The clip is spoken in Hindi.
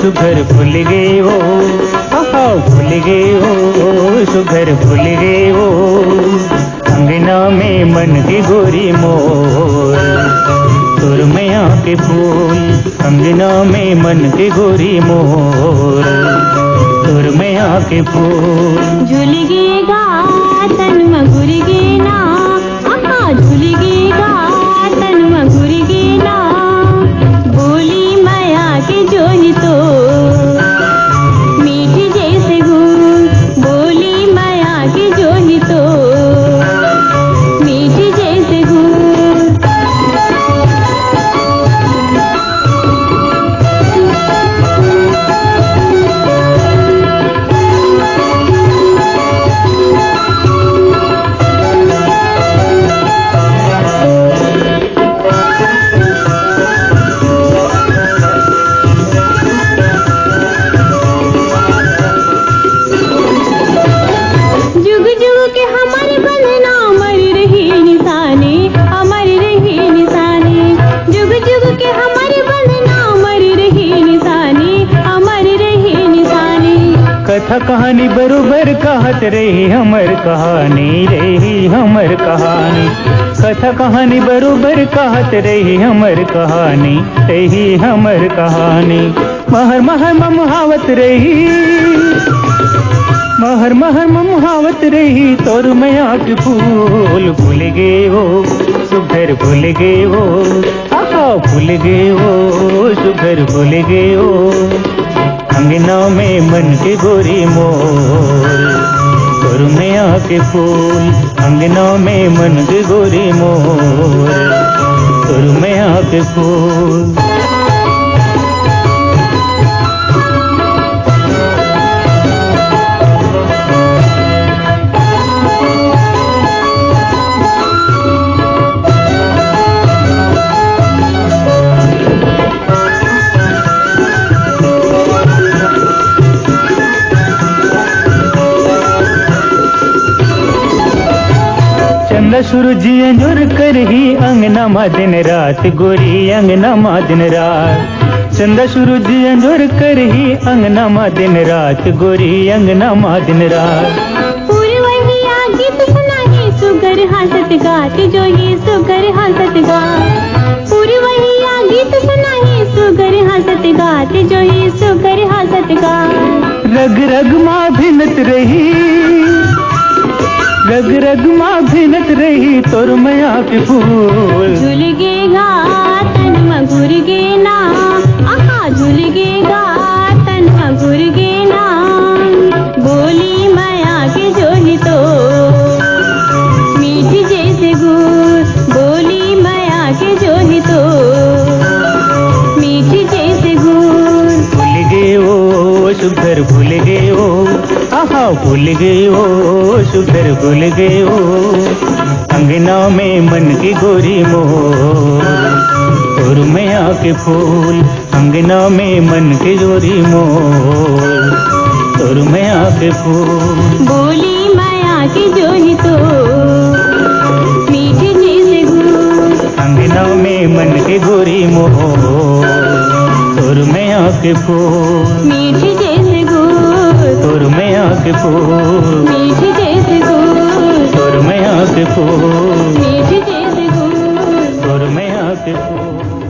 सुघर भूल गए हो, भूल गए हो सुघर भूल गए हो। अंगना में मन की गोरी मोर, सुरमैया के फूल। अंगना में मन की गोरी मोर, सुरमैया के फूल। झुलगेगा तन मगुरगे ना, झुलगेगा तन मगुरगे ना। बोली माया के जोही तो मीठी जैसे गुल, बोली माया के जोही तो मीठी जैसे गुल। के हमारे बंधना अमर रही निशाने, अमर रही निशाने। जुग जुग के हमारे बंधना अमर रही निशाने, अमर रही निशाने। कथा कहानी बरोबर कहत रही हमर कहानी, रही हमर कहानी। कथा कहानी बरोबर कहत रही हमर कहानी, रही हमर कहानी। महर महर ममहावत रही, महर महर ममहावत रही तोर मैया के फूल। भूल गए हो सुघर भूल गए हो, भूल गए हो सुघर भूल गए हो। अंगना में मन के गोरी मोर, तोर मैया के फूल। अंगना में मन के गोरी मोर, तोर मैया के फूल। चंदा सूरजी अंजुर कर ही अंगना मा दिन रात गोरी, अंगना मा दिन रात। चंदा सूरजी अंजुर कर ही अंगना मा दिन रात गोरी, अंगना मा दिन रात। पूरे वही गीत सुनाही सुगर हंसत गात, जो ही सुगर हंसत गात। पूरे वही गीत सुनाही सुगर हंसत गात, जो ही सुगर हंसत गात। रग रग माँ भिनत रही, रग रग माँ भिनत रही तोर मैया के फूल। झुलगेगा तन मगुरगे ना, झुलगेगा तन मगुरगे ना। बोली माया के जोही तो मीठी जैसे गुल, बोली माया के जोही तो मीठी जैसे गुल। भूल गए हो सुघर भूल गए हो, भूल गए हो सुघर भूल गए हो। अंगना में मन की गोरी मोर, तोर मैया के फूल। अंगना में मन की गोरी मोर, तोर मैया के फूल। बोली माया के जोही तो मीठी जैसे गुल। अंगना में मन की गोरी मोर, तोर मैया के फूल। मीठी जैसे गुल, तोर मैया के फूल। मीठी जैसे गुल, तोर मैया के फूल। मीठी जैसे गुल। तोर मैया के फूल।